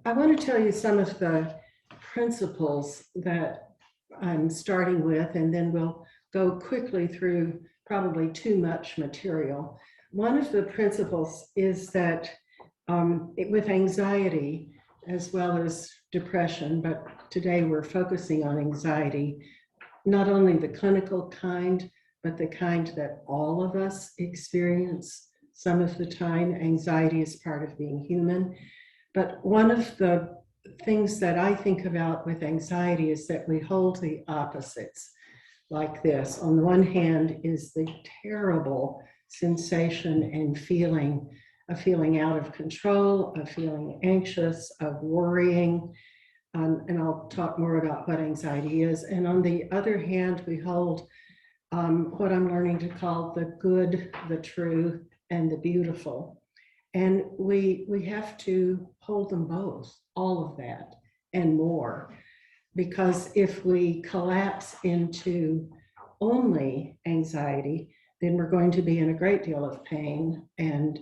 I want to tell you some of the principles that I'm starting with, and then we'll go quickly through probably too much material. One of the principles is that with anxiety as well as depression, but today we're focusing on anxiety, not only the clinical kind, but the kind that all of us experience some of the time. Anxiety is part of being human. But one of the things that I think about with anxiety is that we hold the opposites like this. On the one hand is the terrible sensation and feeling, a feeling out of control, of feeling anxious, of worrying, and I'll talk more about what anxiety is. And on the other hand, we hold what I'm learning to call the good, the true, and the beautiful. And we have to hold them both, all of that and more, because if we collapse into only anxiety, then we're going to be in a great deal of pain and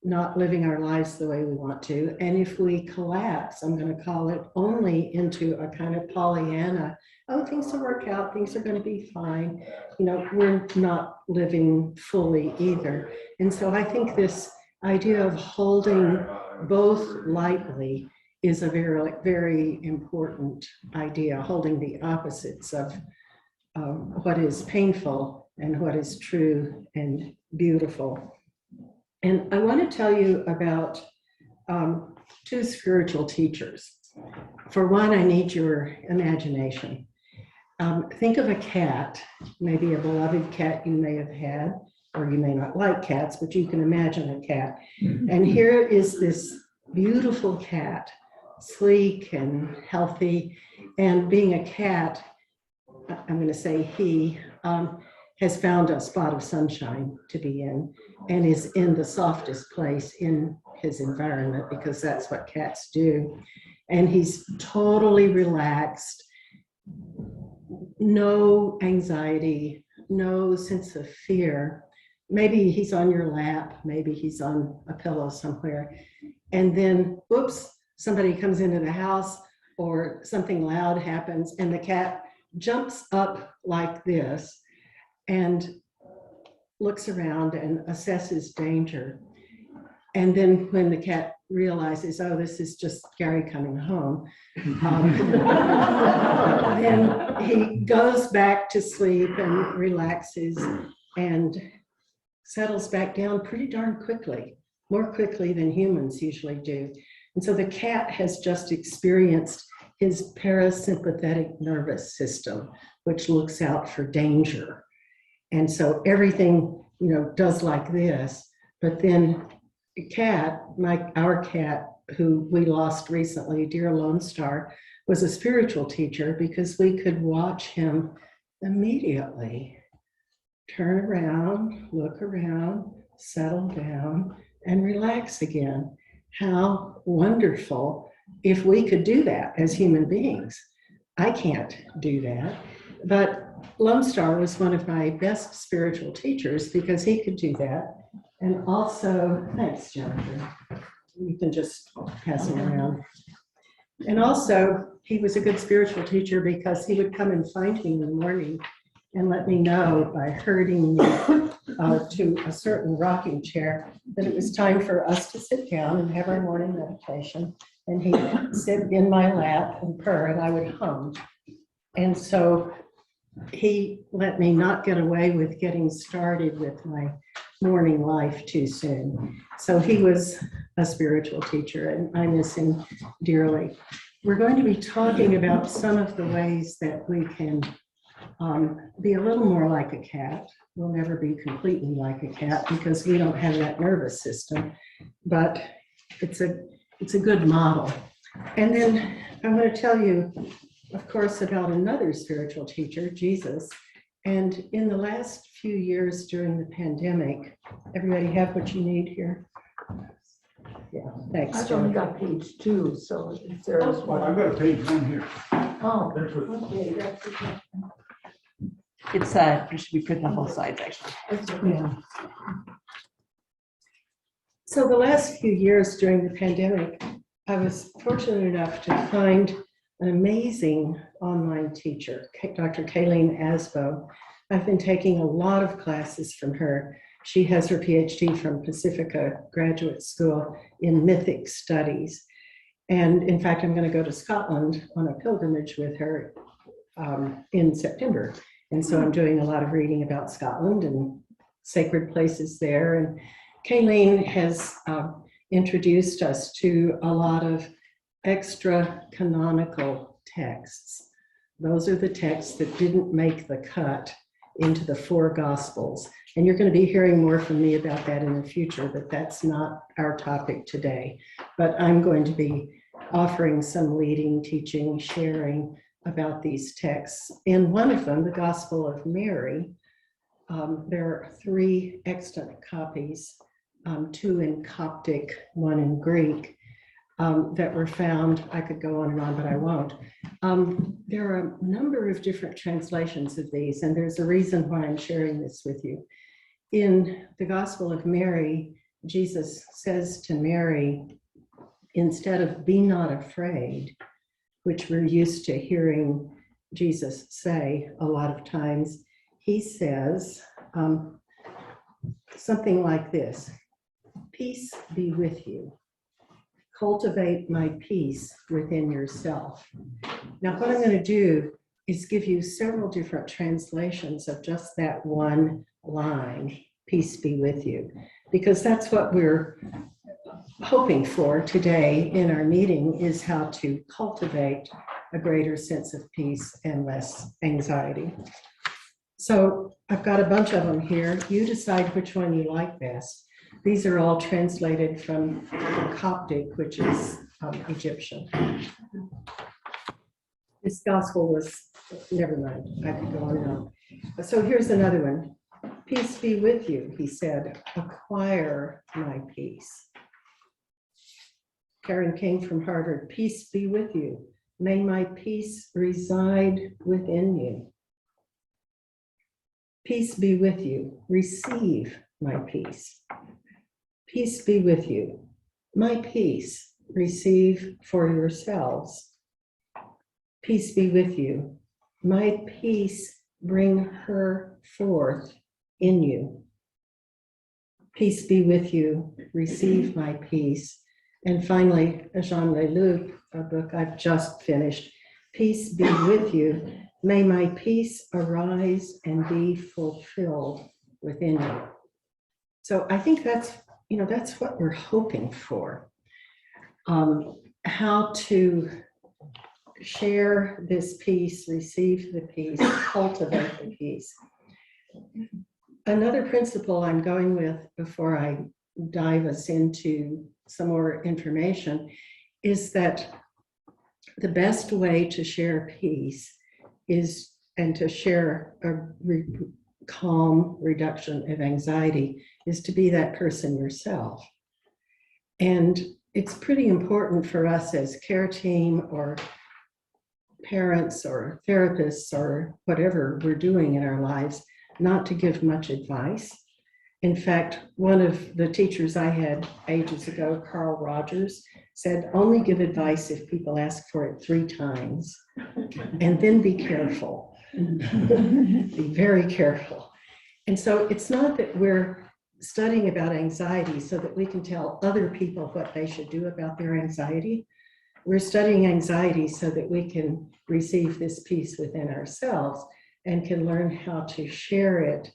not living our lives the way we want to. And if we collapse, I'm going to call it, only into a kind of Pollyanna, oh, things will work out, things are going to be fine, you know, we're not living fully either. And so I think this idea of holding both lightly is a very, very important idea, holding the opposites of what is painful and what is true and beautiful. And I want to tell you about two spiritual teachers. For one, I need your imagination. Think of a cat, maybe a beloved cat you may have had, or you may not like cats, but you can imagine a cat. And here is this beautiful cat, sleek and healthy. And being a cat, I'm going to say he, has found a spot of sunshine to be in and is in the softest place in his environment, because that's what cats do. And he's totally relaxed, no anxiety, no sense of fear. Maybe he's on your lap, maybe he's on a pillow somewhere. And then, whoops, somebody comes into the house or something loud happens and the cat jumps up like this and looks around and assesses danger. And then when the cat realizes, oh, this is just Gary coming home, then he goes back to sleep and relaxes and settles back down pretty darn quickly, more quickly than humans usually do. And so the cat has just experienced his parasympathetic nervous system, which looks out for danger. And so everything, you know, does like this, but then the cat, our cat, who we lost recently, dear Lone Star, was a spiritual teacher, because we could watch him immediately turn around, look around, settle down, and relax again. How wonderful if we could do that as human beings. I can't do that, but Lone Star was one of my best spiritual teachers because he could do that. And also, thanks, Jennifer. You can just pass him around. And also, he was a good spiritual teacher because he would come and find me in the morning and let me know by herding me to a certain rocking chair that it was time for us to sit down and have our morning meditation. And he'd sit in my lap and purr, and I would hum. And so he let me not get away with getting started with my morning life too soon. So he was a spiritual teacher, and I miss him dearly. We're going to be talking about some of the ways that we can be a little more like a cat. We'll never be completely like a cat because we don't have that nervous system, but it's a good model. And then I want to tell you, of course, about another spiritual teacher, Jesus. And in the last few years during the pandemic, everybody have what you need here? Yeah, thanks. I've only got page 2, so if there is one. I've got a page 1 here. Oh, okay, that's okay. It's it should be printed on both sides, actually. Yeah. So the last few years during the pandemic, I was fortunate enough to find an amazing online teacher, Dr. Kayleen Asbo. I've been taking a lot of classes from her. She has her PhD from Pacifica Graduate School in Mythic Studies. And in fact, I'm going to go to Scotland on a pilgrimage with her in September. And so I'm doing a lot of reading about Scotland and sacred places there. And Kayleen has introduced us to a lot of extra canonical texts. Those are the texts that didn't make the cut into the four Gospels. And you're going to be hearing more from me about that in the future, but that's not our topic today. But I'm going to be offering some leading, teaching, sharing about these texts. In one of them, the Gospel of Mary, there are 3 extant copies, 2 in Coptic, 1 in Greek, that were found. I could go on and on, but I won't. There are a number of different translations of these, and there's a reason why I'm sharing this with you. In the Gospel of Mary, Jesus says to Mary, instead of "be not afraid," which we're used to hearing Jesus say a lot of times, he says something like this: "Peace be with you. Cultivate my peace within yourself." Now, what I'm going to do is give you several different translations of just that one line, "Peace be with you," because that's what we're hoping for today in our meeting, is how to cultivate a greater sense of peace and less anxiety. So I've got a bunch of them here. You decide which one you like best. These are all translated from Coptic, which is Egyptian. This gospel was, never mind, I could go on and on. So here's another one. "Peace be with you," he said, "acquire my peace." Karen King from Harvard, "Peace be with you. May my peace reside within you." "Peace be with you. Receive my peace." "Peace be with you. My peace receive for yourselves." "Peace be with you. My peace bring her forth in you." "Peace be with you. Receive my peace." And finally, Jean Leloup, a book I've just finished, "Peace be with you. May my peace arise and be fulfilled within you." So I think that's what we're hoping for. How to share this peace, receive the peace, cultivate the peace. Another principle I'm going with before I dive us into some more information is that the best way to share peace is, and to share a calm reduction of anxiety, is to be that person yourself. And it's pretty important for us as care team or parents or therapists or whatever we're doing in our lives not to give much advice. In fact, one of the teachers I had ages ago, Carl Rogers, said, "Only give advice if people ask for it 3 times, and then be careful." Be very careful. And so it's not that we're studying about anxiety so that we can tell other people what they should do about their anxiety. We're studying anxiety so that we can receive this peace within ourselves and can learn how to share it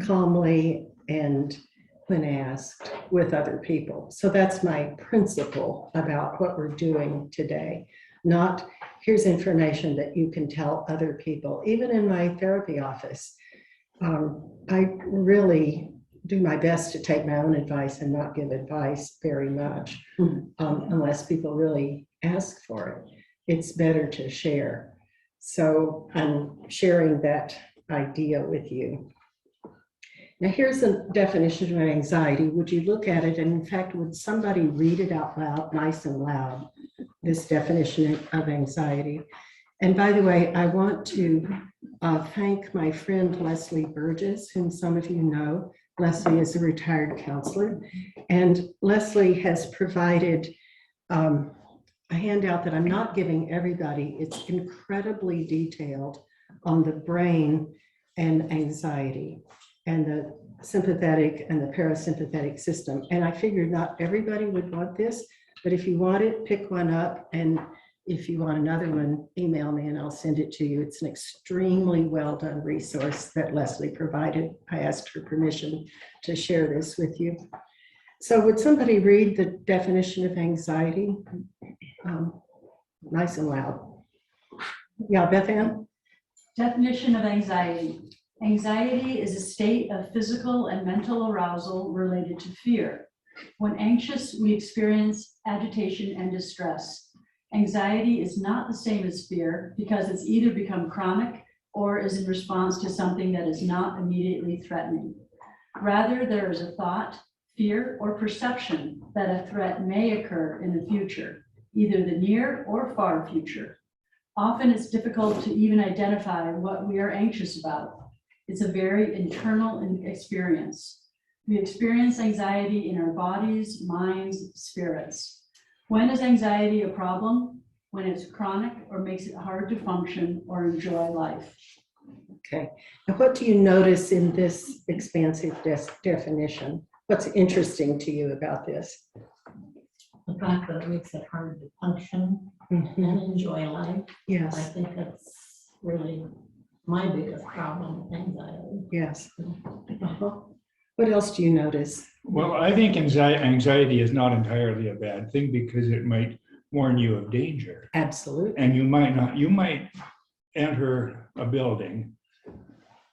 calmly and, when asked, with other people. So that's my principle about what we're doing today. Not, here's information that you can tell other people. Even in my therapy office, I really do my best to take my own advice and not give advice very much, unless people really ask for it. It's better to share. So I'm sharing that idea with you. Now here's a definition of anxiety. Would you look at it, and in fact, would somebody read it out loud, nice and loud, this definition of anxiety? And by the way, I want to thank my friend Leslie Burgess, whom some of you know. Leslie is a retired counselor, and Leslie has provided a handout that I'm not giving everybody. It's incredibly detailed on the brain and anxiety and the sympathetic and the parasympathetic system. And I figured not everybody would want this, but if you want it, pick one up. And if you want another one, email me and I'll send it to you. It's an extremely well done resource that Leslie provided. I asked her permission to share this with you. So would somebody read the definition of anxiety? Nice and loud. Yeah, Beth Ann? Definition of anxiety. Anxiety is a state of physical and mental arousal related to fear. When anxious, we experience agitation and distress. Anxiety is not the same as fear because it's either become chronic or is in response to something that is not immediately threatening. Rather, there is a thought, fear, or perception that a threat may occur in the future, either the near or far future. Often it's difficult to even identify what we are anxious about. It's a very internal experience. We experience anxiety in our bodies, minds, spirits. When is anxiety a problem? When it's chronic or makes it hard to function or enjoy life. Okay. And what do you notice in this expansive definition? What's interesting to you about this? The fact that it makes it hard to function Mhm. and enjoy life. I Yes, think that's really my biggest problem, anxiety. yes. Uh-huh. What else do you notice? Well, I think anxiety is not entirely a bad thing because it might warn you of danger. Absolutely. And you might enter a building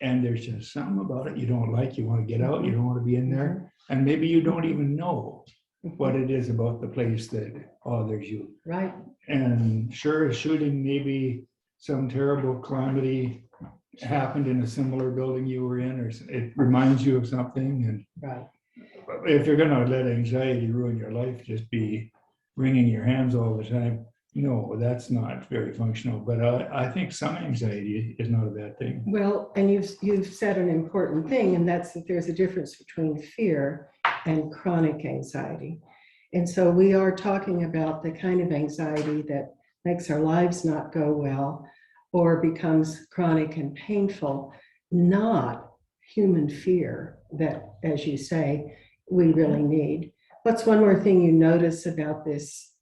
and there's just something about it you don't like. You want to get out, you don't want to be in there. And maybe you don't even know what it is about the place that bothers you. Right. And sure, shooting, maybe some terrible calamity happened in a similar building you were in, or it reminds you of something. And Right. if you're going to let anxiety ruin your life, just be wringing your hands all the time. No, that's not very functional. But I think some anxiety is not a bad thing. Well, and you've said an important thing, and that's that there's a difference between fear and chronic anxiety. And so we are talking about the kind of anxiety that makes our lives not go well or becomes chronic and painful, not human fear that, as you say, we really need. What's one more thing you notice about this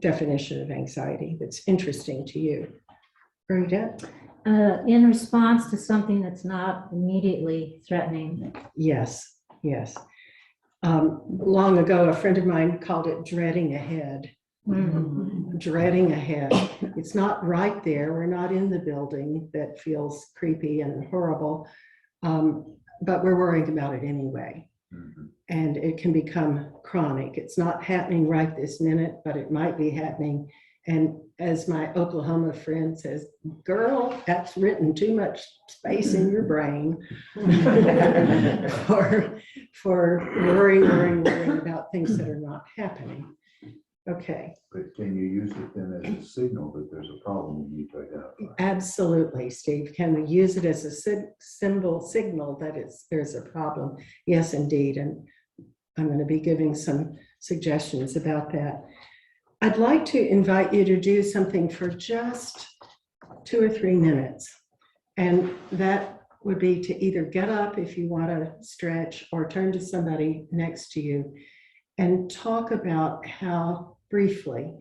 definition of anxiety that's interesting to you? Bernadette? In response to something that's not immediately threatening. Yes, yes. Long ago, a friend of mine called it dreading ahead. Dreading ahead. It's not right there. We're not in the building that feels creepy and horrible, but we're worrying about it anyway. And it can become chronic. It's not happening right this minute, but it might be happening. And as my Oklahoma friend says, girl, that's written too much space in your brain for worrying about things that are not happening. Okay. But can you use it then as a signal that there's a problem you need to identify? Absolutely, Steve. Can we use it as a signal that there's a problem? Yes, indeed. And I'm going to be giving some suggestions about that. I'd like to invite you to do something for just 2 or 3 minutes. And that would be to either get up if you want to stretch or turn to somebody next to you and talk about briefly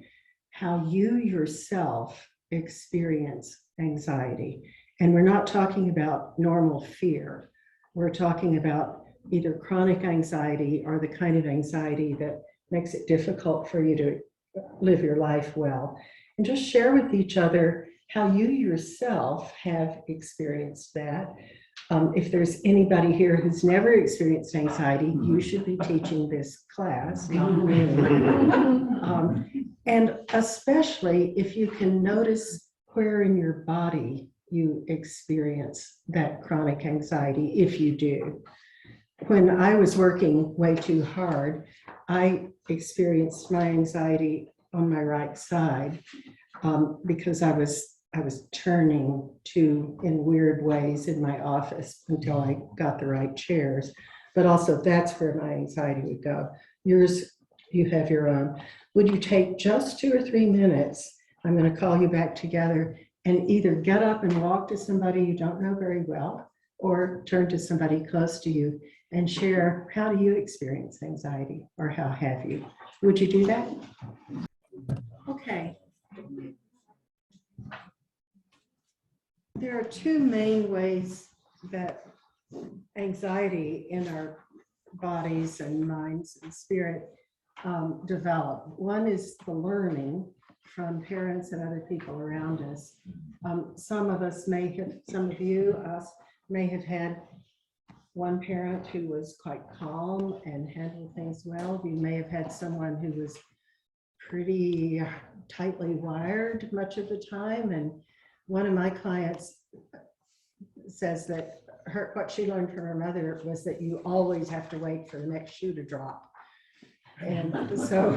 how you yourself experience anxiety. And we're not talking about normal fear. We're talking about either chronic anxiety or the kind of anxiety that makes it difficult for you to live your life well. And just share with each other how you yourself have experienced that. If there's anybody here who's never experienced anxiety, you should be teaching this class. And especially if you can notice where in your body you experience that chronic anxiety, if you do. When I was working way too hard, I experienced my anxiety on my right side because I was turning in weird ways in my office until I got the right chairs. But also that's where my anxiety would go. Yours You have your own. Would you take just 2 or 3 minutes? I'm going to call you back together and either get up and walk to somebody you don't know very well or turn to somebody close to you and share, how do you experience anxiety or how have you? Would you do that? Okay. There are 2 main ways that anxiety in our bodies and minds and spirit develop. One is the learning from parents and other people around us. Some of you, us, may have had one parent who was quite calm and handled things well. You may have had someone who was pretty tightly wired much of the time. And one of my clients says that what she learned from her mother was that you always have to wait for the next shoe to drop. And so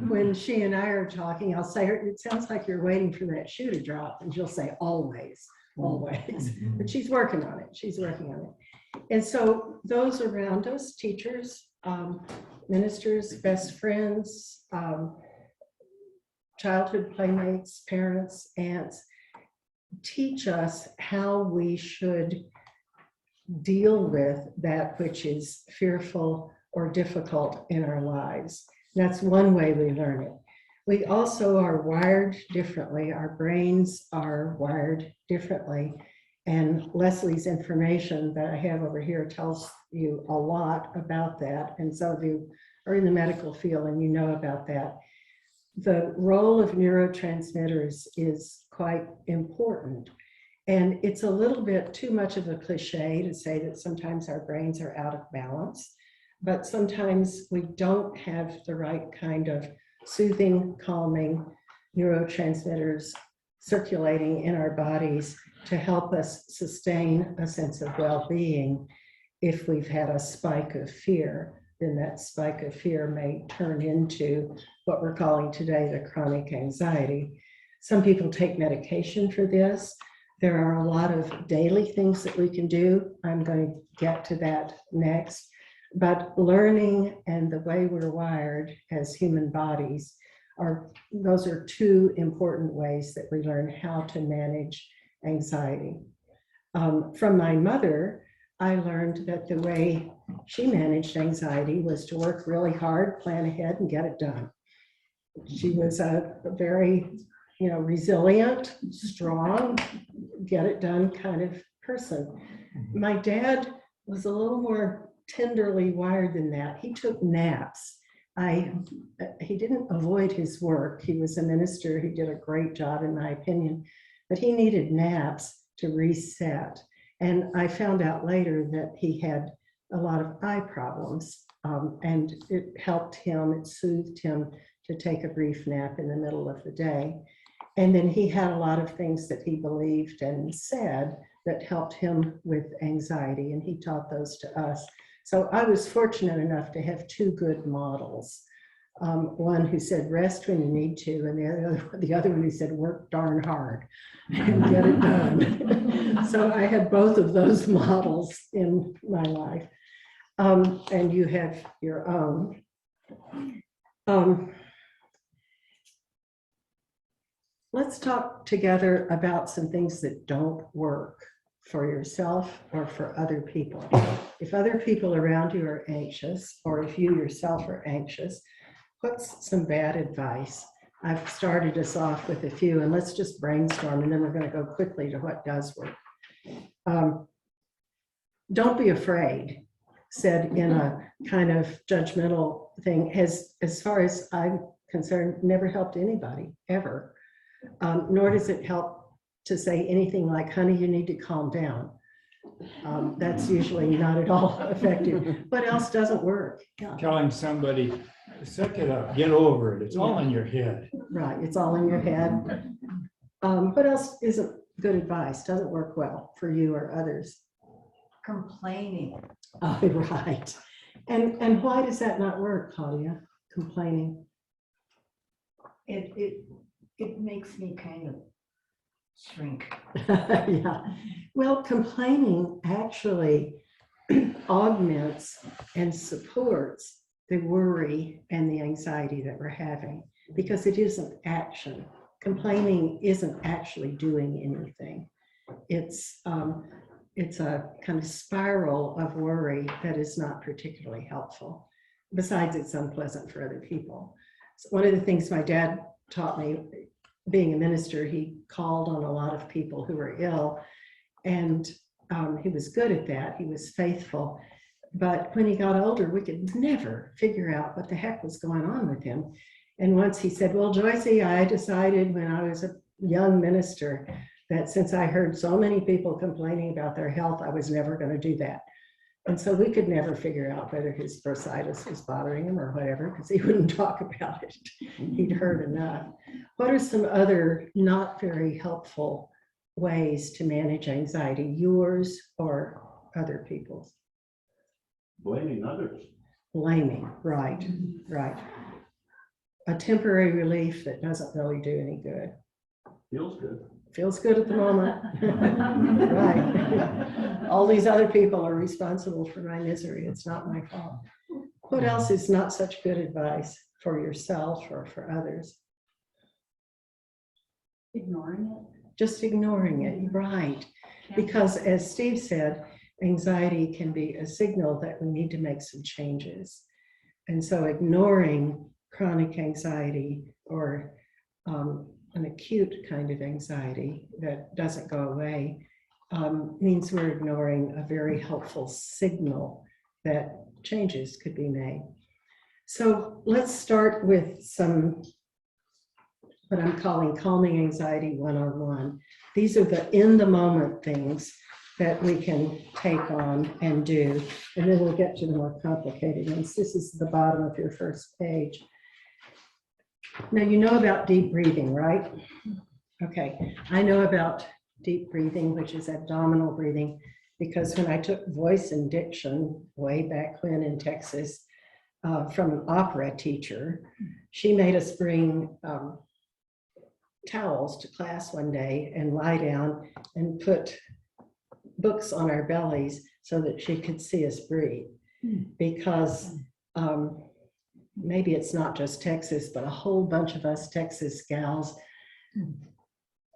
when she and I are talking, I'll say, it sounds like you're waiting for that shoe to drop. And she'll say, always, always. But she's working on it. She's working on it. And so those around us, teachers, ministers, best friends, childhood playmates, parents, aunts, teach us how we should deal with that which is fearful or difficult in our lives. That's one way we learn it. We also are wired differently. Our brains are wired differently. And Leslie's information that I have over here tells you a lot about that. And so if you are in the medical field and you know about that, the role of neurotransmitters is quite important. And it's a little bit too much of a cliche to say that sometimes our brains are out of balance, but sometimes we don't have the right kind of soothing, calming neurotransmitters circulating in our bodies to help us sustain a sense of well-being. If we've had a spike of fear, then that spike of fear may turn into what we're calling today the chronic anxiety. Some people take medication for this. There are a lot of daily things that we can do. I'm going to get to that next. But learning and the way we're wired as human bodies those are 2 important ways that we learn how to manage anxiety. From my mother, I learned that the way she managed anxiety was to work really hard, plan ahead, and get it done. She was a very, resilient, strong, get it done kind of person. My dad was a little more tenderly wired than that. He took naps. He didn't avoid his work. He was a minister. He did a great job, in my opinion, but he needed naps to reset. And I found out later that he had a lot of eye problems, and it helped him, it soothed him to take a brief nap in the middle of the day. And then he had a lot of things that he believed and said that helped him with anxiety, and he taught those to us. So I was fortunate enough to have 2 good models. One who said, rest when you need to, and the other one who said, work darn hard and get it done. So I had both of those models in my life. And you have your own. Let's talk together about some things that don't work for yourself or for other people. If other people around you are anxious, or if you yourself are anxious, what's some bad advice? I've started us off with a few, and let's just brainstorm, and then we're going to go quickly to what does work. Don't be afraid, said in a kind of judgmental thing, has, as far as I'm concerned, never helped anybody, ever. Nor does it help to say anything like, honey, you need to calm down. That's usually not at all effective. What else doesn't work? Telling somebody, suck it up, get over it. It's all in your head. Right, it's all in your head. What else isn't good advice? Doesn't work well for you or others? Complaining. Oh, right. And why does that not work, Claudia? Complaining. It makes me kind of shrink. Yeah. Well, complaining actually augments and supports the worry and the anxiety that we're having, because it isn't action. Complaining isn't actually doing anything. It's a kind of spiral of worry that is not particularly helpful. Besides, it's unpleasant for other people. So one of the things my dad taught me, being a minister, he called on a lot of people who were ill, and he was good at that. He was faithful. But when he got older, we could never figure out what the heck was going on with him. And once he said, well, Joyce, I decided when I was a young minister that since I heard so many people complaining about their health, I was never going to do that. And so we could never figure out whether his bursitis was bothering him or whatever, because he wouldn't talk about it. He'd heard enough. What are some other not very helpful ways to manage anxiety, yours or other people's? Blaming others. Blaming, right, right. A temporary relief that doesn't really do any good. Feels good. Feels good at the moment. Right. All these other people are responsible for my misery. It's not my fault. What else is not such good advice for yourself or for others? Ignoring it. Just ignoring it, right. Because as Steve said, anxiety can be a signal that we need to make some changes. And so ignoring chronic anxiety or an acute kind of anxiety that doesn't go away means we're ignoring a very helpful signal that changes could be made. So let's start with some, what I'm calling calming anxiety 101. These are the in the moment things that we can take on and do. And then we'll get to the more complicated ones. This is the bottom of your first page. Now, you know about deep breathing, right? Okay, I know about deep breathing, which is abdominal breathing, because when I took voice and diction way back when in Texas from an opera teacher, she made us bring towels to class one day and lie down and put books on our bellies so that she could see us breathe. Because maybe it's not just Texas, but a whole bunch of us Texas gals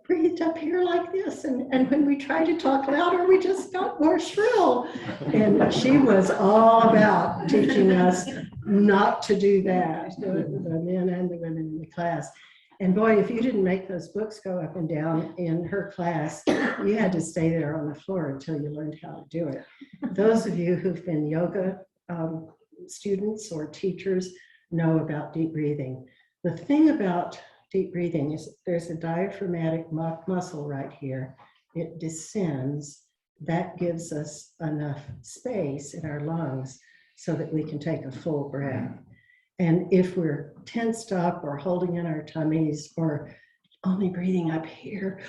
breathed up here like this. And when we tried to talk louder, we just got more shrill. And she was all about teaching us not to do that, the men and the women in the class. And boy, if you didn't make those books go up and down in her class, you had to stay there on the floor until you learned how to do it. Those of you who've been yoga students or teachers know about deep breathing. The thing about deep breathing is there's a diaphragmatic muscle right here. It descends. That gives us enough space in our lungs so that we can take a full breath. And if we're tensed up or holding in our tummies or only breathing up here,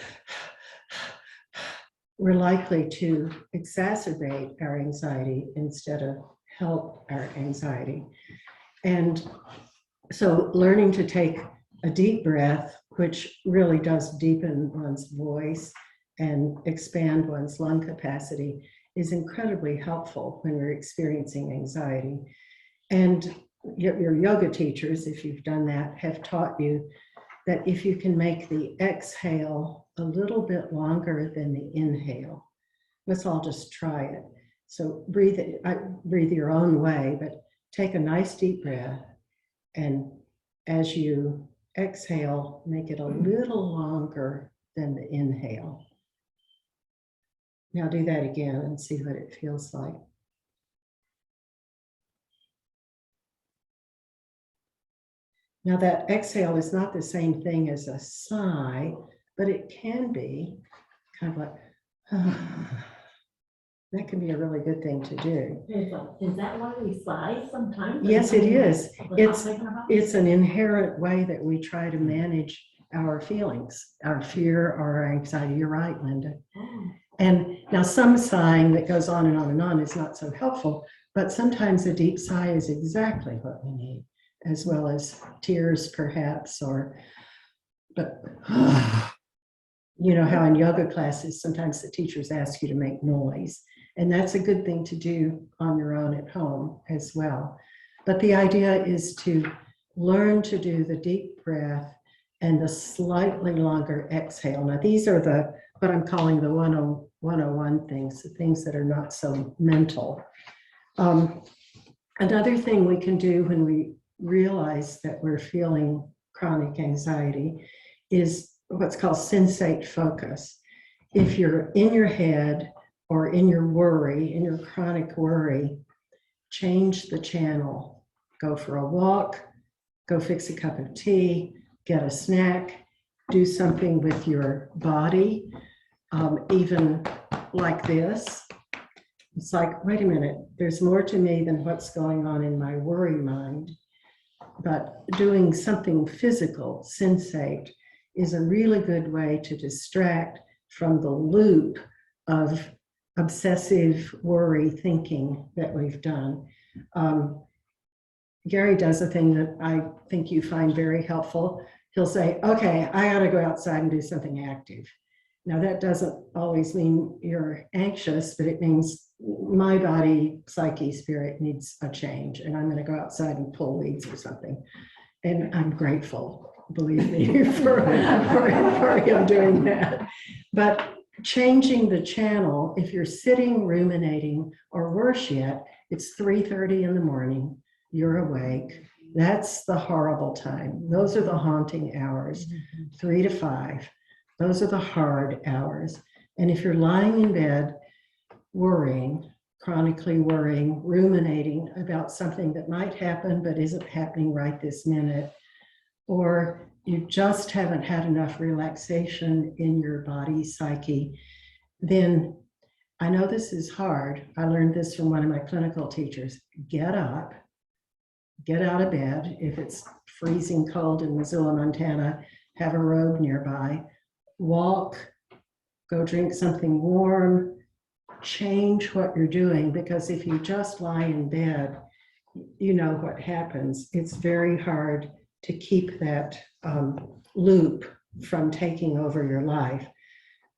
we're likely to exacerbate our anxiety instead of help our anxiety. And so learning to take a deep breath, which really does deepen one's voice and expand one's lung capacity, is incredibly helpful when we're experiencing anxiety. And your yoga teachers, if you've done that, have taught you that if you can make the exhale a little bit longer than the inhale, let's all just try it. So breathe your own way, but take a nice deep breath, and as you exhale, make it a little longer than the inhale. Now do that again and see what it feels like. Now that exhale is not the same thing as a sigh, but it can be kind of like, that can be a really good thing to do. Is that why we sigh sometimes? Yes, it is. We're not thinking about it? It's an inherent way that we try to manage our feelings, our fear or our anxiety. You're right, Linda. And now some sighing that goes on and on is not so helpful, but sometimes a deep sigh is exactly what we need, as well as tears perhaps, but you know how in yoga classes, sometimes the teachers ask you to make noise, and that's a good thing to do on your own at home as well. But the idea is to learn to do the deep breath and the slightly longer exhale. Now, these are what I'm calling the 101 things, the things that are not so mental. Another thing we can do when we realize that we're feeling chronic anxiety is what's called sensate focus. If you're in your head or in your worry, in your chronic worry, change the channel. Go for a walk, go fix a cup of tea, get a snack, do something with your body, even like this. It's like, wait a minute, there's more to me than what's going on in my worry mind. But doing something physical, sensate, is a really good way to distract from the loop of obsessive worry thinking that we've done. Gary does a thing that I think you find very helpful. He'll say, okay, I ought to go outside and do something active. Now, that doesn't always mean you're anxious, but it means my body, psyche, spirit needs a change, and I'm going to go outside and pull weeds or something. And I'm grateful, believe me, for him doing that. But changing the channel, if you're sitting ruminating, or worse yet, it's 3:30 in the morning, you're awake. That's the horrible time. Those are the haunting hours, 3 to 5. Those are the hard hours. And if you're lying in bed worrying, chronically worrying, ruminating about something that might happen but isn't happening right this minute, or you just haven't had enough relaxation in your body, psyche, then I know this is hard. I learned this from one of my clinical teachers. Get up, get out of bed. If it's freezing cold in Missoula, Montana, have a robe nearby. Walk, go drink something warm, change what you're doing, because if you just lie in bed, you know what happens. It's very hard to keep that loop from taking over your life.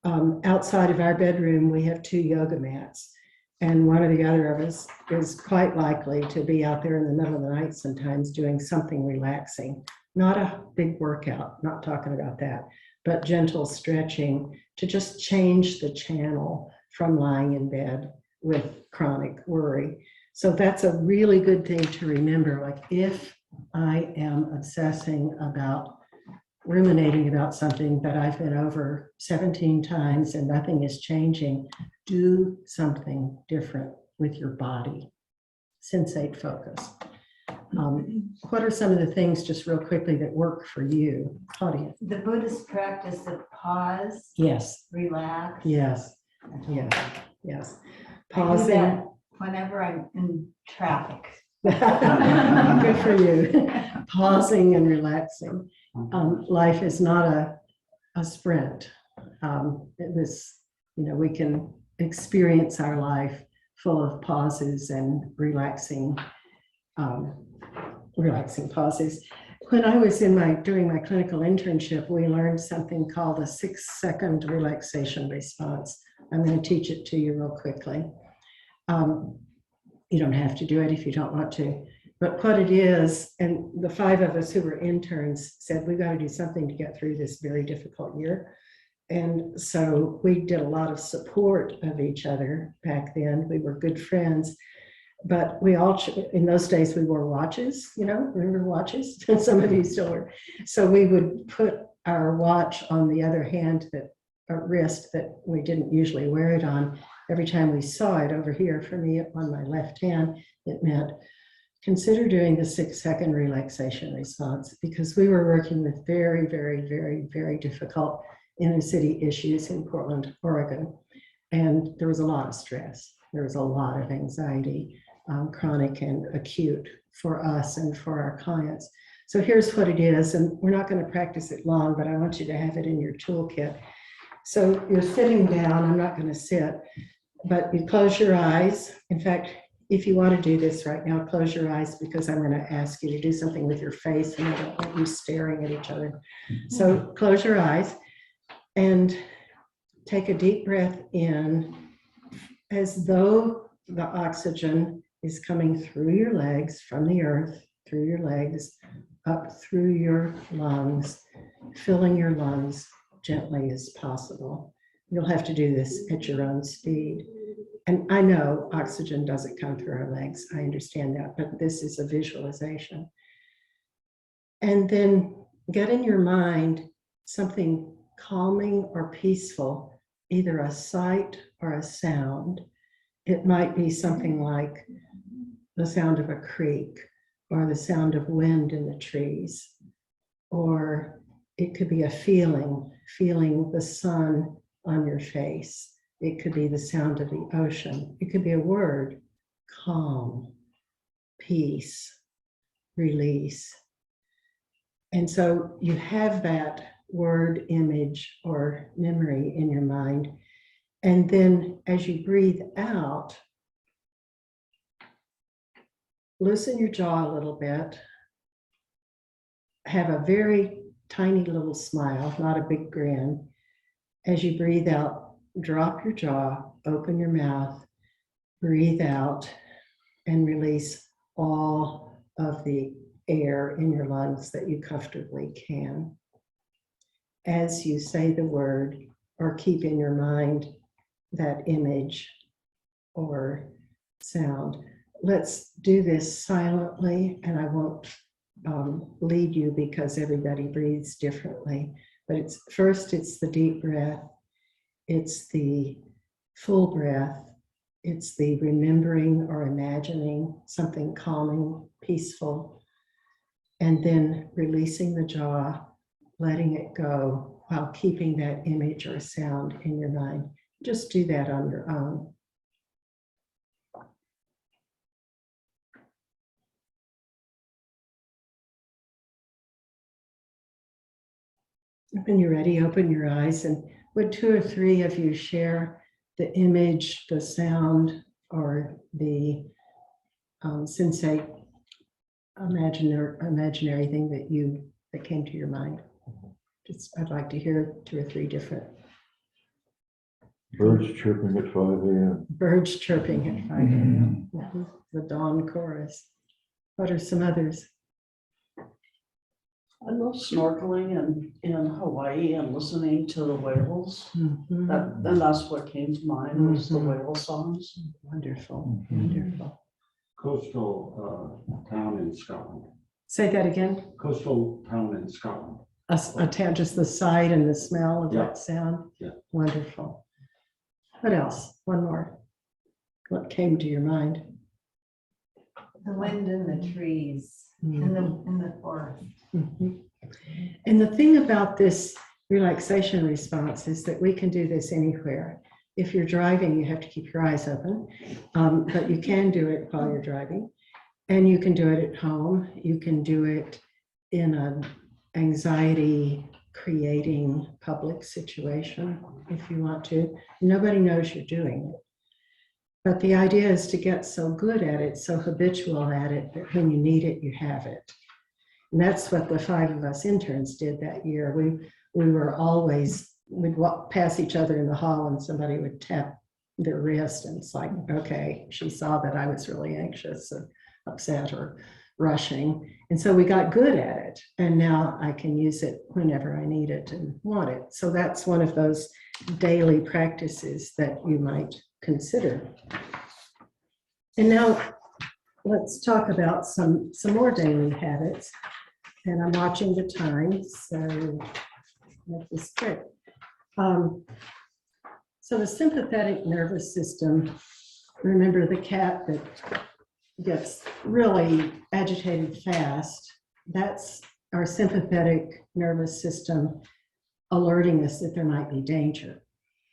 Outside of our bedroom, we have 2 yoga mats, and one or the other of us is quite likely to be out there in the middle of the night sometimes doing something relaxing. Not a big workout, not talking about that, but gentle stretching to just change the channel from lying in bed with chronic worry. So that's a really good thing to remember. Like, if I am obsessing about, ruminating about something that I've been over 17 times and nothing is changing, do something different with your body. Sensate focus. What are some of the things, just real quickly, that work for you, Claudia? The Buddhist practice of pause, Yes, relax. yes, yes, yes. I do Pausing. that whenever I'm in traffic. Good for you. Pausing and relaxing. Life is not a sprint. We can experience our life full of pauses and relaxing pauses. When I was during my clinical internship, we learned something called a 6-second relaxation response. I'm going to teach it to you real quickly. You don't have to do it if you don't want to, but what it is, and the 5 of us who were interns said, we've got to do something to get through this very difficult year. And so we did a lot of support of each other back then. We were good friends. But we all, in those days, we wore watches, remember watches? Some of you still were. So we would put our watch on the other hand, wrist that we didn't usually wear it on. Every time we saw it over here, for me on my left hand, it meant consider doing the 6-second relaxation response, because we were working with very, very, very, very difficult inner city issues in Portland, Oregon. And there was a lot of stress. There was a lot of anxiety. Chronic and acute for us and for our clients. So here's what it is, and we're not going to practice it long, but I want you to have it in your toolkit. So you're sitting down. I'm not going to sit, but you close your eyes. In fact, if you want to do this right now, close your eyes, because I'm going to ask you to do something with your face, and I don't want you staring at each other. So close your eyes and take a deep breath in, as though the oxygen is coming through your legs, from the earth, through your legs, up through your lungs, filling your lungs gently as possible. You'll have to do this at your own speed. And I know oxygen doesn't come through our legs. I understand that, but this is a visualization. And then get in your mind something calming or peaceful, either a sight or a sound. It might be something like the sound of a creek or the sound of wind in the trees, or it could be a feeling the sun on your face. It could be the sound of the ocean. It could be a word, calm, peace, release. And so you have that word, image, or memory in your mind. And then as you breathe out, loosen your jaw a little bit. Have a very tiny little smile, not a big grin. As you breathe out, drop your jaw, open your mouth, breathe out, and release all of the air in your lungs that you comfortably can. As you say the word, or keep in your mind that image or sound. Let's do this silently, and I won't lead you because everybody breathes differently. But first it's the deep breath, it's the full breath, it's the remembering or imagining something calming, peaceful, and then releasing the jaw, letting it go while keeping that image or sound in your mind. Just do that on your own. When you're ready, open your eyes, and would 2 or 3 of you share the image, the sound, or the sensate, imaginary thing that came to your mind? I'd like to hear 2 or 3 different. Birds chirping at 5 a.m. Birds chirping at 5 a.m. The dawn chorus. What are some others? I love snorkeling in Hawaii and listening to the whales. Mhm. And that's what came to mind was the whale songs. Wonderful, wonderful. Coastal town in Scotland. Say that again. Coastal town in Scotland. A town, just the sight and the smell of Yeah. that sound. Yeah. Wonderful. What else? One more. What came to your mind? The wind in the trees, in the forest. Mhm. And the thing about this relaxation response is that we can do this anywhere. If you're driving, you have to keep your eyes open, but you can do it while you're driving, and you can do it at home. You can do it in an anxiety creating public situation if you want to. Nobody knows you're doing it. But the idea is to get so good at it, so habitual at it, that when you need it, you have it. And that's what the 5 of us interns did that year. We were always, we'd walk past each other in the hall and somebody would tap their wrist, and it's like, okay, she saw that I was really anxious or upset or rushing. And so we got good at it, and now I can use it whenever I need it and want it. So that's one of those daily practices that you might consider. And now let's talk about some more daily habits. And I'm watching the time, so make this quick. So the sympathetic nervous system, remember the cat that gets really agitated fast, that's our sympathetic nervous system alerting us that there might be danger.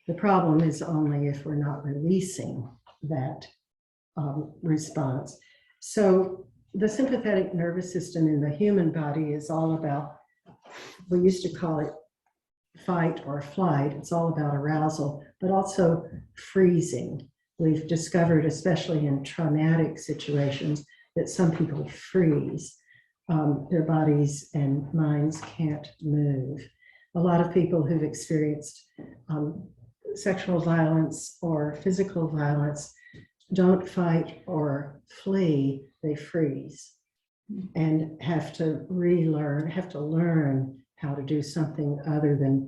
The problem is only if we're not releasing that response. So the sympathetic nervous system in the human body is all about, we used to call it fight or flight. It's all about arousal, but also freezing. We've discovered, especially in traumatic situations, that some people freeze. Their bodies and minds can't move. A lot of people who've experienced sexual violence or physical violence don't fight or flee, they freeze and have to learn how to do something other than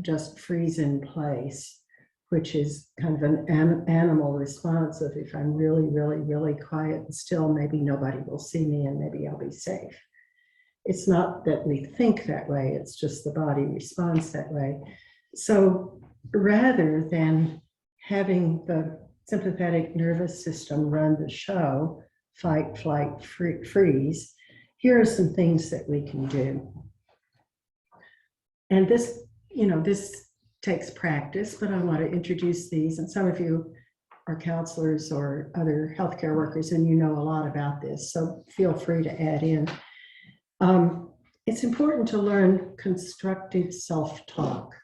just freeze in place, which is kind of an animal response of if I'm really, really, really quiet and still, maybe nobody will see me and maybe I'll be safe. It's not that we think that way, it's just the body responds that way. So rather than having the sympathetic nervous system run the show, fight, flight, freeze, here are some things that we can do. And this, this takes practice, but I want to introduce these. And some of you are counselors or other healthcare workers, and you know a lot about this, so feel free to add in. It's important to learn constructive self-talk,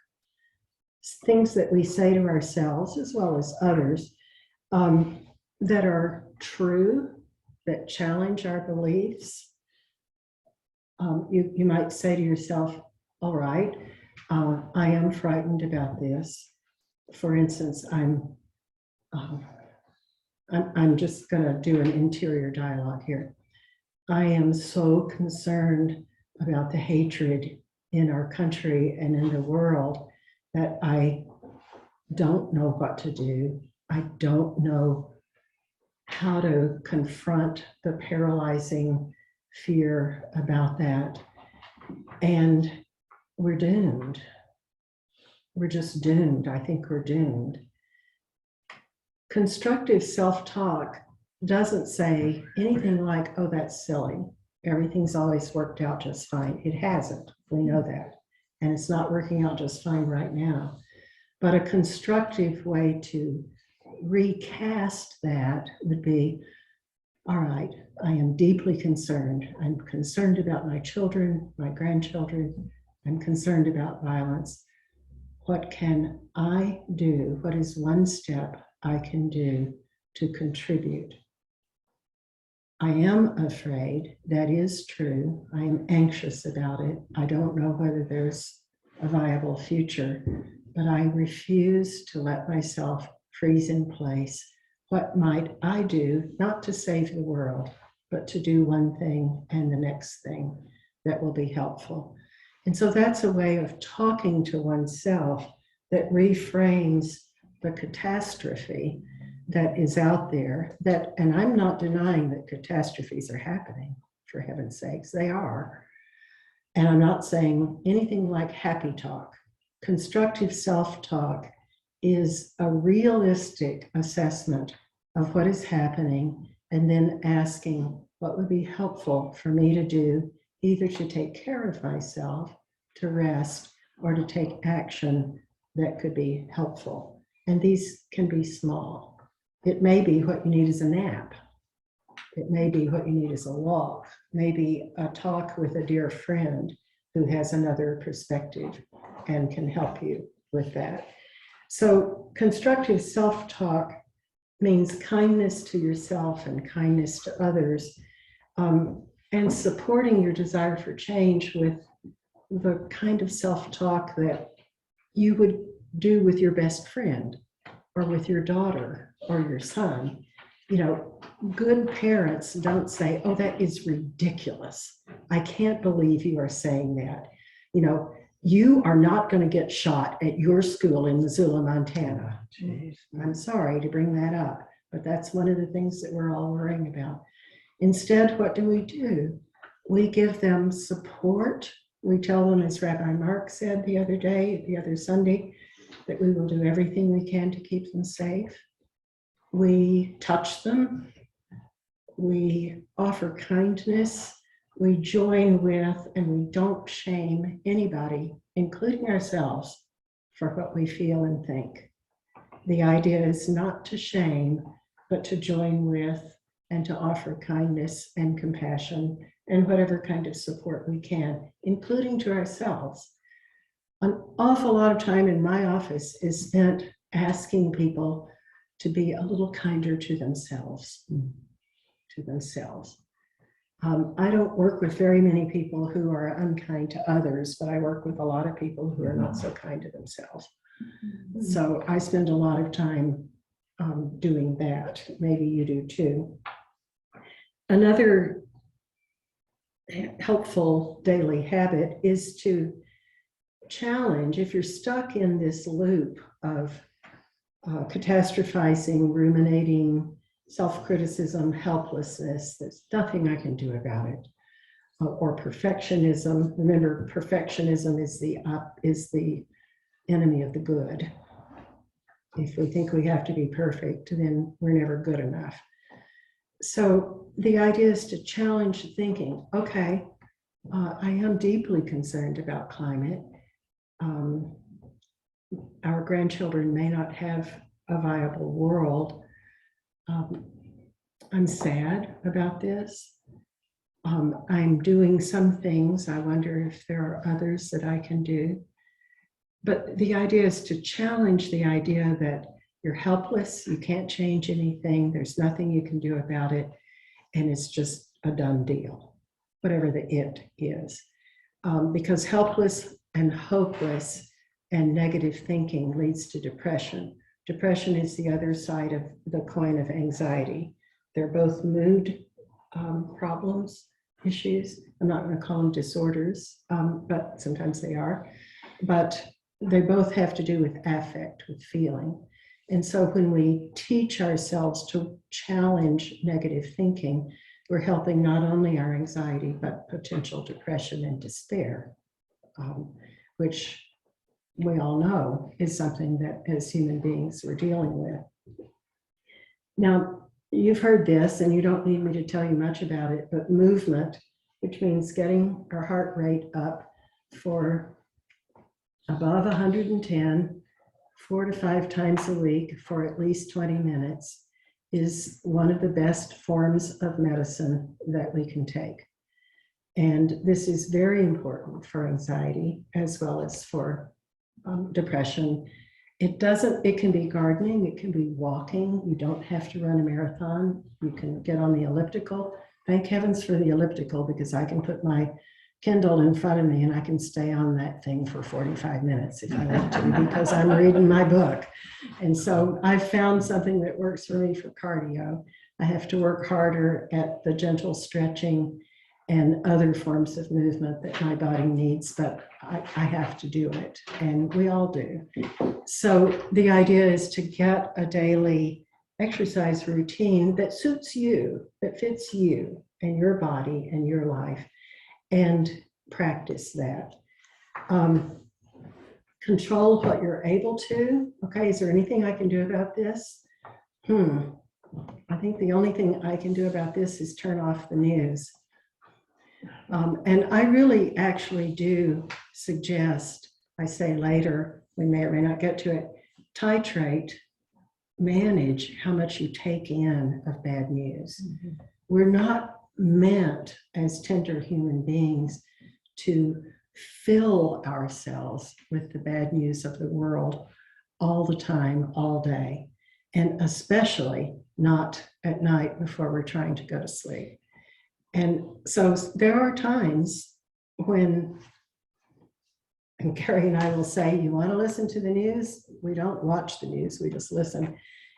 things that we say to ourselves as well as others that are true, that challenge our beliefs. You might say to yourself, all right, I am frightened about this. For instance, I'm just going to do an interior dialogue here. I am so concerned about the hatred in our country and in the world that I don't know what to do. I don't know how to confront the paralyzing fear about that. And we're doomed. We're just doomed. I think we're doomed. Constructive self-talk doesn't say anything like, oh, that's silly. Everything's always worked out just fine. It hasn't. We know that. And it's not working out just fine right now. But a constructive way to recast that would be, all right, I am deeply concerned. I'm concerned about my children, my grandchildren. I'm concerned about violence. What can I do? What is one step I can do to contribute? I am afraid. That is true. I am anxious about it. I don't know whether there's a viable future, but I refuse to let myself freeze in place. What might I do, not to save the world, but to do one thing and the next thing that will be helpful? And so that's a way of talking to oneself that reframes the catastrophe that is out there. And I'm not denying that catastrophes are happening, for heaven's sakes, they are. And I'm not saying anything like happy talk. Constructive self-talk is a realistic assessment of what is happening and then asking what would be helpful for me to do, either to take care of myself, to rest, or to take action that could be helpful. And these can be small. It may be what you need is a nap. It may be what you need is a walk, maybe a talk with a dear friend who has another perspective and can help you with that. So constructive self-talk means kindness to yourself and kindness to others, and supporting your desire for change with the kind of self-talk that you would do with your best friend or with your daughter or your son. Good parents don't say, oh, that is ridiculous. I can't believe you are saying that. You are not going to get shot at your school in Missoula, Montana. Jeez. I'm sorry to bring that up, but that's one of the things that we're all worrying about. Instead, what do? We give them support. We tell them, as Rabbi Mark said the other Sunday, that we will do everything we can to keep them safe. We touch them. We offer kindness. We join with, and we don't shame anybody, including ourselves, for what we feel and think. The idea is not to shame, but to join with and to offer kindness and compassion and whatever kind of support we can, including to ourselves. An awful lot of time in my office is spent asking people to be a little kinder to themselves. I don't work with very many people who are unkind to others, but I work with a lot of people who are not so kind to themselves. So I spend a lot of time doing that. Maybe you do too. Another helpful daily habit is to challenge, if you're stuck in this loop of catastrophizing, ruminating, self-criticism, helplessness, there's nothing I can do about it, or perfectionism. Remember, perfectionism is the enemy of the good. If we think we have to be perfect, then we're never good enough. So the idea is to challenge thinking, okay, I am deeply concerned about climate. Our grandchildren may not have a viable world. I'm sad about this. I'm doing some things. I wonder if there are others that I can do. But the idea is to challenge the idea that you're helpless, you can't change anything, there's nothing you can do about it, and it's just a done deal, whatever the it is. Because helpless and hopeless and negative thinking leads to depression. Depression is the other side of the coin of anxiety. They're both mood problems, issues. I'm not going to call them disorders, but sometimes they are. But they both have to do with affect, with feeling. And so when we teach ourselves to challenge negative thinking, we're helping not only our anxiety, but potential depression and despair, which we all know is something that as human beings we're dealing with. Now, you've heard this, and you don't need me to tell you much about it, but movement, which means getting our heart rate up for above 110, 4 to 5 times a week for at least 20 minutes, is one of the best forms of medicine that we can take. And this is very important for anxiety as well as for depression. It can be gardening, it can be walking. You don't have to run a marathon. You can get on the elliptical. Thank heavens for the elliptical, because I can put my Kindle in front of me and I can stay on that thing for 45 minutes if I want to, because I'm reading my book. And so I've found something that works for me for cardio. I have to work harder at the gentle stretching and other forms of movement that my body needs, but I have to do it, and we all do. So the idea is to get a daily exercise routine that suits you, that fits you and your body and your life, and practice that. Control what you're able to. Okay, is there anything I can do about this? I think the only thing I can do about this is turn off the news. And I really actually do suggest, I say later, we may or may not get to it, titrate, manage how much you take in of bad news. Mm-hmm. We're not meant as tender human beings to fill ourselves with the bad news of the world all the time, all day, and especially not at night before we're trying to go to sleep. And so there are times when, and Carrie and I will say, you want to listen to the news? We don't watch the news, we just listen.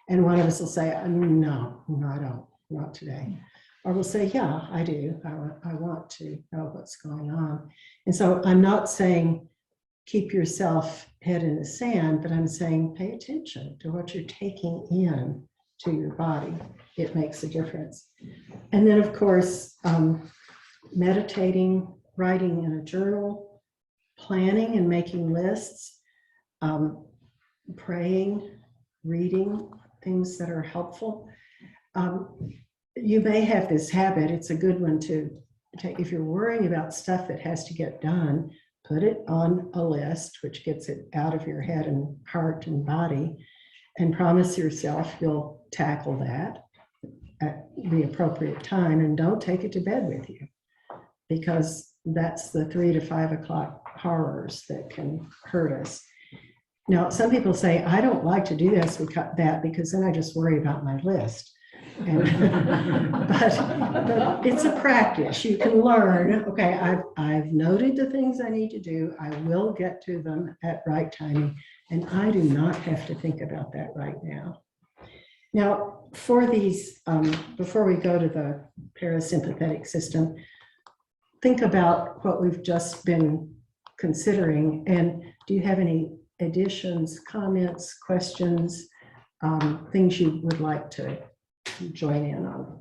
And one of us will say, no, I don't, not today. Or we'll say, yeah, I do. I want to know what's going on. And so I'm not saying keep yourself head in the sand, but I'm saying pay attention to what you're taking in to your body. It makes a difference. And then, of course, meditating, writing in a journal, planning and making lists, praying, reading things that are helpful. You may have this habit, it's a good one to take. If you're worrying about stuff that has to get done, put it on a list, which gets it out of your head and heart and body, and promise yourself you'll tackle that at the appropriate time, and don't take it to bed with you, because that's the 3 to 5 o'clock horrors that can hurt us. Now, some people say, I don't like to do this, that, because then I just worry about my list. But it's a practice. You can learn, okay, I've noted the things I need to do. I will get to them at right timing, and I do not have to think about that right now. Now, for these, before we go to the parasympathetic system, think about what we've just been considering. And do you have any additions, comments, questions, things you would like to join in on?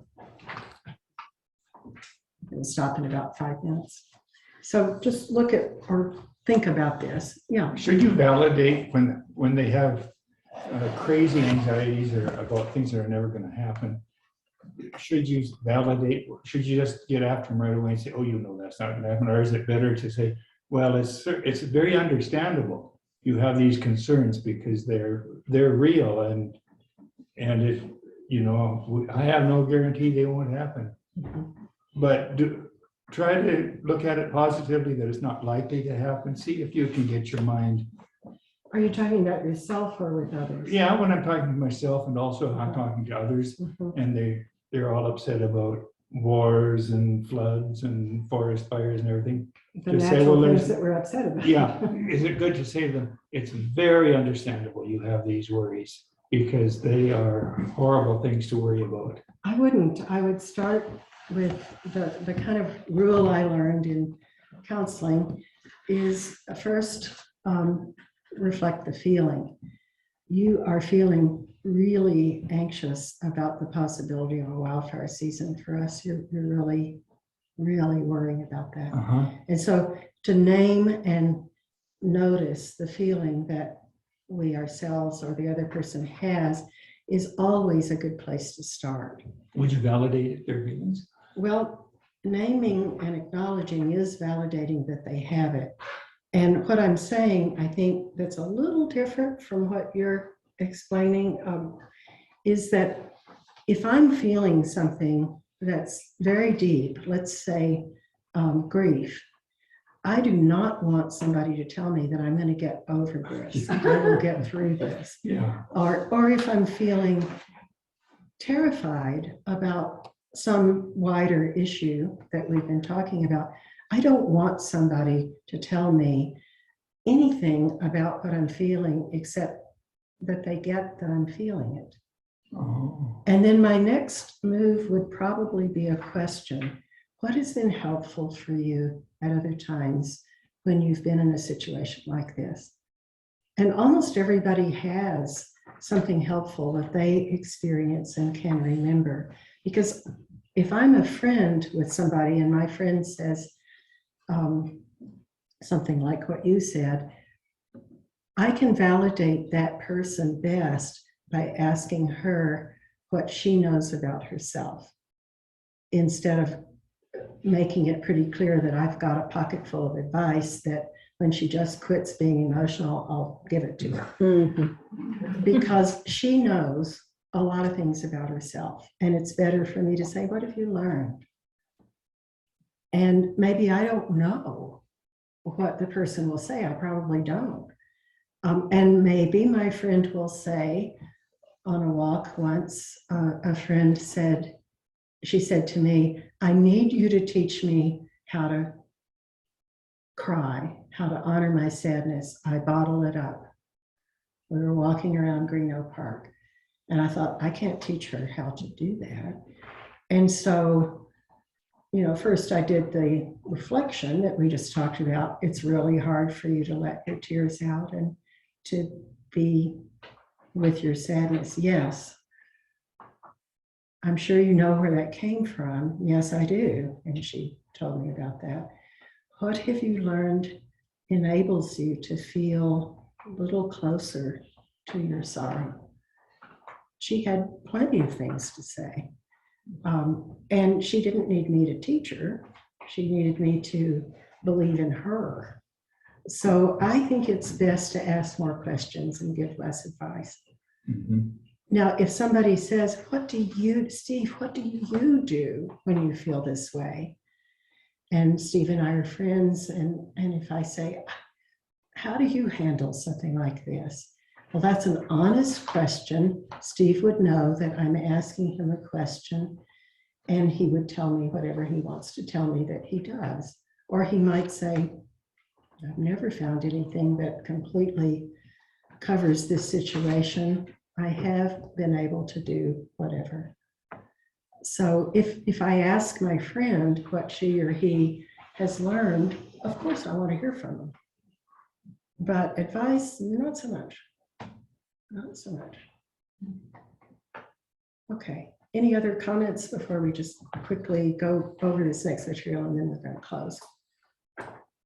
We'll stop in about 5 minutes. So just look at or think about this. Yeah. Should you validate when they have crazy anxieties or about things that are never going to happen? Should you validate? Should you just get after them right away and say, "Oh, you know that's not going to happen," or is it better to say, "Well, it's very understandable. You have these concerns because they're real, and if you know, I have no guarantee they won't happen." But try to look at it positively, that it's not likely to happen. See if you can get your mind. Are you talking about yourself or with others? Yeah, when I'm talking to myself and also I'm talking to others, and they're all upset about wars and floods and forest fires and everything. The To say, natural well, things that we're upset about. Yeah, is it good to say to them, it's very understandable you have these worries, because they are horrible things to worry about. I wouldn't. I would start with the kind of rule I learned in counseling is first reflect the feeling. You are feeling really anxious about the possibility of a wildfire season for us. You're really, really worrying about that. And so to name and notice the feeling that we ourselves or the other person has is always a good place to start. Would you validate their feelings? Well, naming and acknowledging is validating that they have it. And what I'm saying, I think that's a little different from what you're explaining, is that if I'm feeling something that's very deep, let's say grief, I do not want somebody to tell me that I'm going to get over this. I will get through this. Yeah. Or if I'm feeling terrified about some wider issue that we've been talking about, I don't want somebody to tell me anything about what I'm feeling except that they get that I'm feeling it. Oh. And then my next move would probably be a question. What has been helpful for you at other times when you've been in a situation like this? And almost everybody has something helpful that they experience and can remember. Because if I'm a friend with somebody and my friend says something like what you said, I can validate that person best by asking her what she knows about herself, instead of making it pretty clear that I've got a pocket full of advice that when she just quits being emotional, I'll give it to her. Because she knows a lot of things about herself. And it's better for me to say, what have you learned? And maybe I don't know what the person will say. I probably don't. And maybe my friend will say, on a walk once, a friend said, she said to me, I need you to teach me how to cry, how to honor my sadness. I bottle it up. We were walking around Greeno Park, and I thought, I can't teach her how to do that. And so, you know, first I did the reflection that we just talked about. It's really hard for you to let your tears out and to be with your sadness. Yes. I'm sure you know where that came from. Yes, I do. And she told me about that. What have you learned enables you to feel a little closer to your sorrow? She had plenty of things to say. And she didn't need me to teach her. She needed me to believe in her. So I think it's best to ask more questions and give less advice. Now, if somebody says, Steve, what do you do when you feel this way? And Steve and I are friends. And if I say, how do you handle something like this? Well, that's an honest question. Steve would know that I'm asking him a question, and he would tell me whatever he wants to tell me that he does. Or he might say, I've never found anything that completely covers this situation. I have been able to do whatever. So if I ask my friend what she or he has learned, of course I want to hear from them. But advice, not so much. Not so much. Okay, any other comments before we just quickly go over this next material and then we're going to close?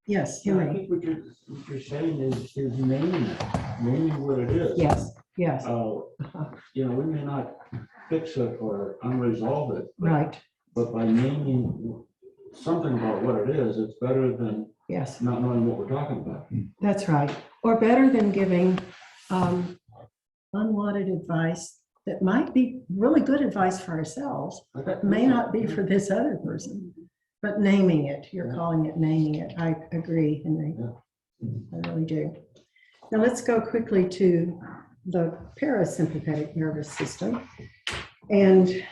Yes, Yeah, I Henry. think what you're saying is naming it, naming what it is. Yes, yes, You know, we may not fix it or unresolve it. right, But by naming something about what it is, it's better than yes, not knowing what we're talking about. that's right. Or better than giving unwanted advice that might be really good advice for ourselves, but may not be for this other person. But naming it, you're calling it naming it. I agree, Henry. I really do. Now let's go quickly to the parasympathetic nervous system. And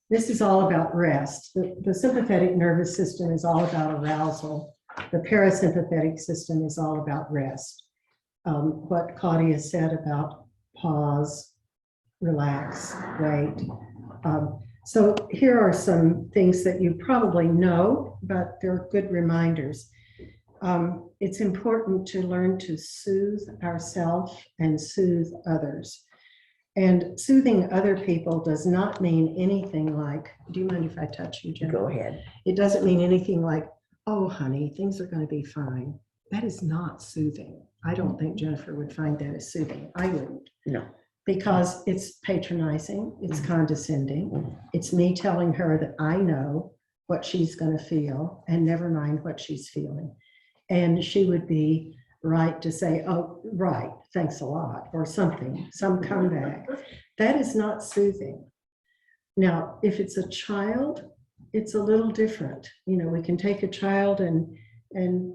this is all about rest. The sympathetic nervous system is all about arousal. The parasympathetic system is all about rest. What Claudia said about pause, relax, wait. So here are some things that you probably know, but they're good reminders. It's important to learn to soothe ourselves and soothe others. And soothing other people does not mean anything like, do you mind if I touch you, Jennifer? Go ahead. It doesn't mean anything like, oh, honey, things are going to be fine. That is not soothing. I don't think Jennifer would find that as soothing. I wouldn't. No. Because it's patronizing, it's condescending. It's me telling her that I know what she's going to feel and never mind what she's feeling. And she would be right to say, oh, right, thanks a lot, or something, some comeback. That is not soothing. Now, if it's a child, it's a little different. You know, we can take a child and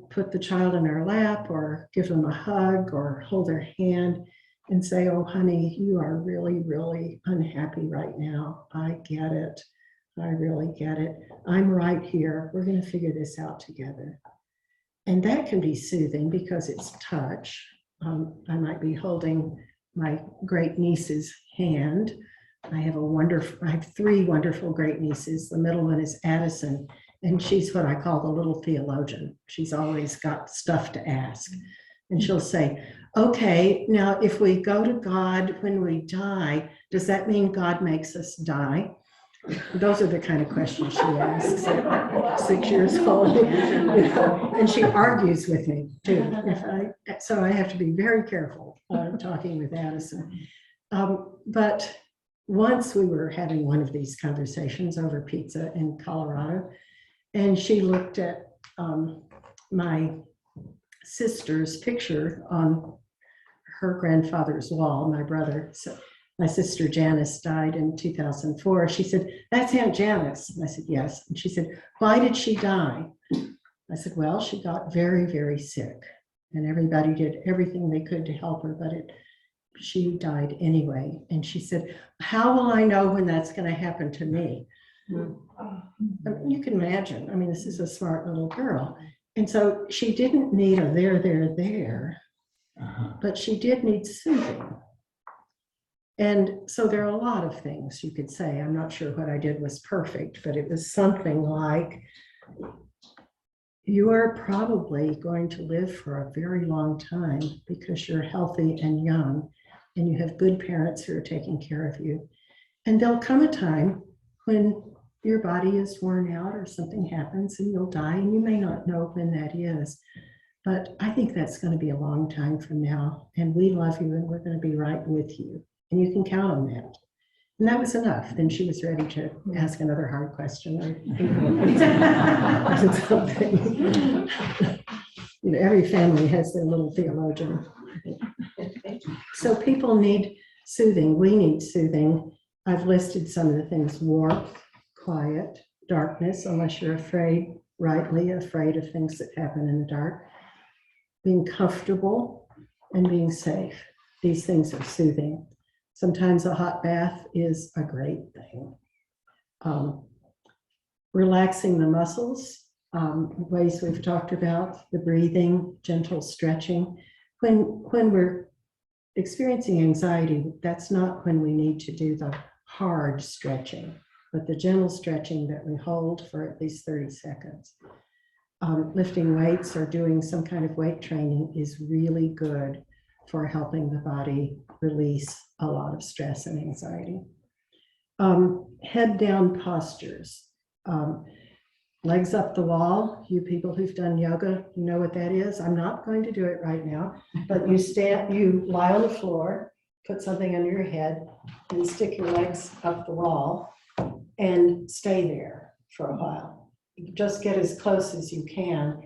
put the child in our lap or give them a hug or hold their hand and say, oh, honey, you are really, really unhappy right now. I get it. I really get it. I'm right here. We're going to figure this out together. And that can be soothing because it's touch. I might be holding my great niece's hand. I have three wonderful great nieces. The middle one is Addison, and she's what I call the little theologian. She's always got stuff to ask. And she'll say, okay, now if we go to God when we die, does that mean God makes us die? Those are the kind of questions she asks at 6 years old. And she argues with me too. So I have to be very careful talking with Addison. But once we were having one of these conversations over pizza in Colorado, and she looked at my sister's picture on her grandfather's wall, my brother. So my sister Janice died in 2004. She said, that's Aunt Janice. And I said, yes. And she said, why did she die? I said, well, she got very, very sick. And everybody did everything they could to help her, but she died anyway. And she said, how will I know when that's going to happen to me? I mean, you can imagine. I mean, this is a smart little girl. And so she didn't need a there, but she did need soothing. And so there are a lot of things you could say. I'm not sure what I did was perfect, but it was something like, you are probably going to live for a very long time because you're healthy and young and you have good parents who are taking care of you. And there'll come a time when your body is worn out or something happens and you'll die, and you may not know when that is. But I think that's going to be a long time from now, and we love you and we're going to be right with you. And you can count on that. And that was enough. Then she was ready to ask another hard question or something. You know, every family has their little theologian. So people need soothing. We need soothing. I've listed some of the things: warmth, quiet, darkness, unless you're rightly afraid of things that happen in the dark, being comfortable, and being safe. These things are soothing. Sometimes a hot bath is a great thing. Relaxing the muscles, ways we've talked about, the breathing, gentle stretching. When we're experiencing anxiety, that's not when we need to do the hard stretching, but the gentle stretching that we hold for at least 30 seconds. Lifting weights or doing some kind of weight training is really good for helping the body release a lot of stress and anxiety. Head down postures. Legs up the wall. You people who've done yoga, you know what that is. I'm not going to do it right now, but you lie on the floor, put something under your head, and stick your legs up the wall and stay there for a while. Just get as close as you can.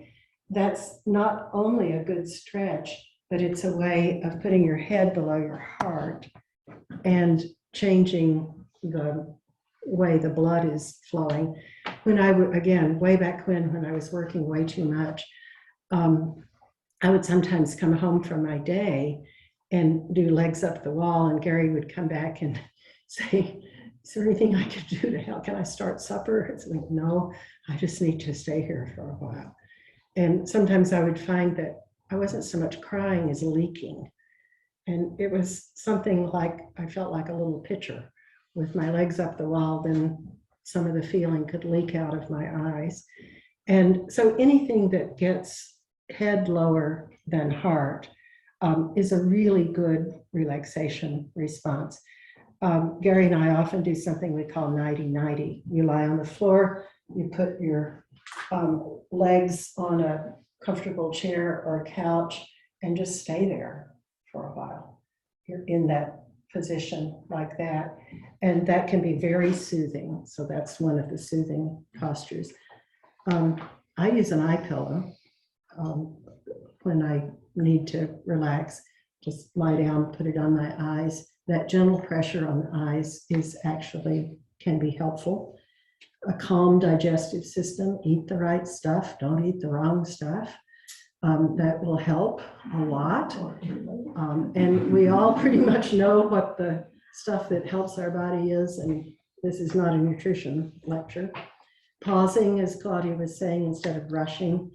That's not only a good stretch, but it's a way of putting your head below your heart and changing the way the blood is flowing. When I would, again, way back when I was working way too much, I would sometimes come home from my day and do legs up the wall, and Gary would come back and say, is there anything I could do to help? Can I start supper? It's like, no, I just need to stay here for a while. And sometimes I would find that I wasn't so much crying as leaking. And it was something like, I felt like a little pitcher with my legs up the wall, then some of the feeling could leak out of my eyes. And so anything that gets head lower than heart is a really good relaxation response. Gary and I often do something we call 90-90. You lie on the floor, you put your legs on a comfortable chair or a couch and just stay there for a while. You're in that position like that. And that can be very soothing. So that's one of the soothing postures. I use an eye pillow when I need to relax. Just lie down, put it on my eyes. That gentle pressure on the eyes is actually can be helpful. A calm digestive system, eat the right stuff, don't eat the wrong stuff. That will help a lot. And we all pretty much know what the stuff that helps our body is, and this is not a nutrition lecture. Pausing, as Claudia was saying, instead of rushing.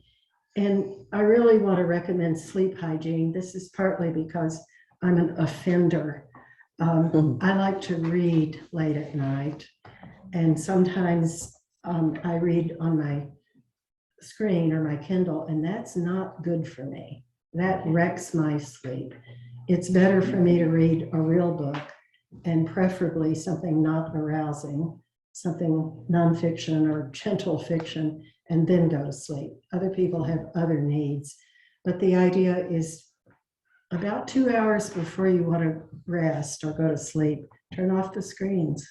And I really want to recommend sleep hygiene. This is partly because I'm an offender. I like to read late at night, and sometimes I read on my screen or my Kindle, and that's not good for me. That wrecks my sleep. It's better for me to read a real book, and preferably something not arousing, something nonfiction or gentle fiction, and then go to sleep. Other people have other needs, but the idea is about 2 hours before you want to rest or go to sleep, turn off the screens,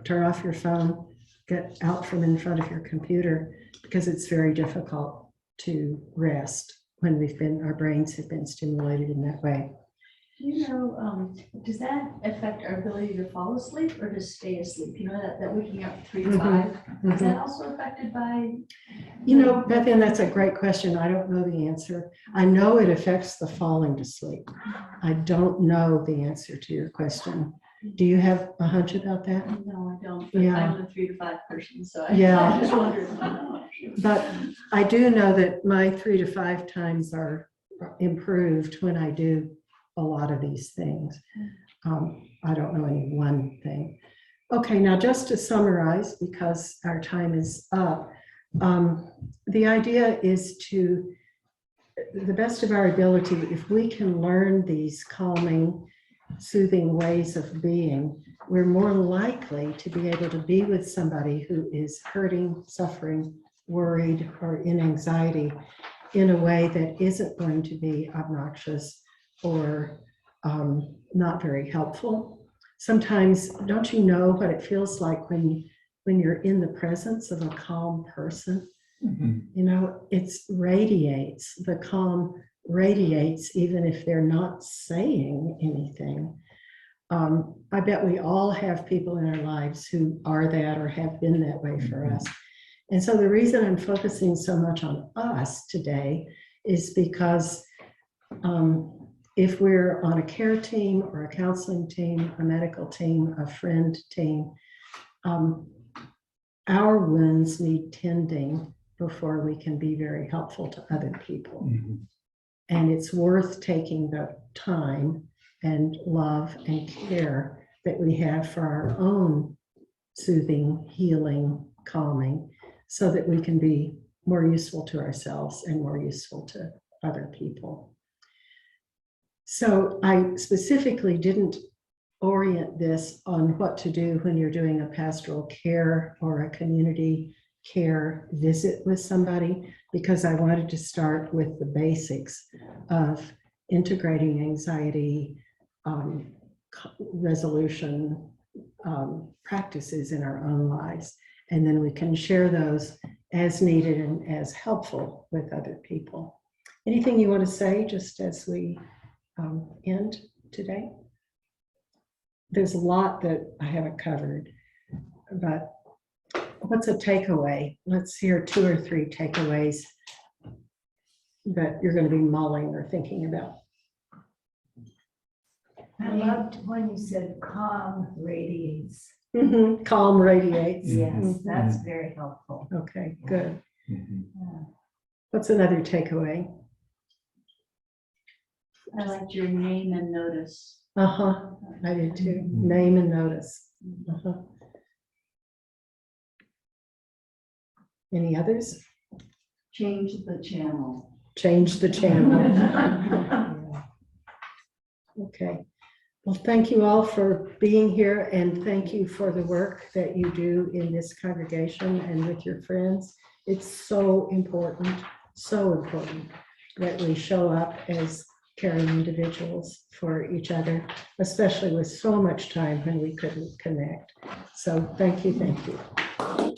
turn off your phone, get out from in front of your computer, because it's very difficult to rest when our brains have been stimulated in that way. Do you know, does that affect our ability to fall asleep or to stay asleep? You know, that waking up 3 to 5, is that also affected by? You know, Beth Ann, that's a great question. I don't know the answer. I know it affects the falling to sleep. I don't know the answer to your question. Do you have a hunch about that? No, I don't. But Yeah. I'm a 3 to 5 person, so I Yeah. just wondered. But I do know that my 3 to 5 times are improved when I do a lot of these things. I don't know any one thing. Okay, now just to summarize, because our time is up, the idea is to, the best of our ability, if we can learn these calming, soothing ways of being, we're more likely to be able to be with somebody who is hurting, suffering, worried, or in anxiety in a way that isn't going to be obnoxious or not very helpful. Sometimes, don't you know what it feels like when you're in the presence of a calm person? You know, it radiates, the calm radiates even if they're not saying anything. I bet we all have people in our lives who are that or have been that way for us. And so the reason I'm focusing so much on us today is because if we're on a care team or a counseling team, a medical team, a friend team, our wounds need tending before we can be very helpful to other people. And it's worth taking the time and love and care that we have for our own soothing, healing, calming, so that we can be more useful to ourselves and more useful to other people. So I specifically didn't orient this on what to do when you're doing a pastoral care or a community care visit with somebody, because I wanted to start with the basics of integrating anxiety resolution practices in our own lives. And then we can share those as needed and as helpful with other people. Anything you want to say just as we end today? There's a lot that I haven't covered, but what's a takeaway? Let's hear 2 or 3 takeaways that you're going to be mulling or thinking about. I loved when you said calm radiates. Calm radiates. Yes, that's very helpful. Okay, good. Yeah. What's another takeaway? I liked your name and notice. I did too. Name and notice. Any others? Change the channel. Change the channel. Okay. Well, thank you all for being here, and thank you for the work that you do in this congregation and with your friends. It's so important that we show up as caring individuals for each other, especially with so much time when we couldn't connect. So thank you, thank you.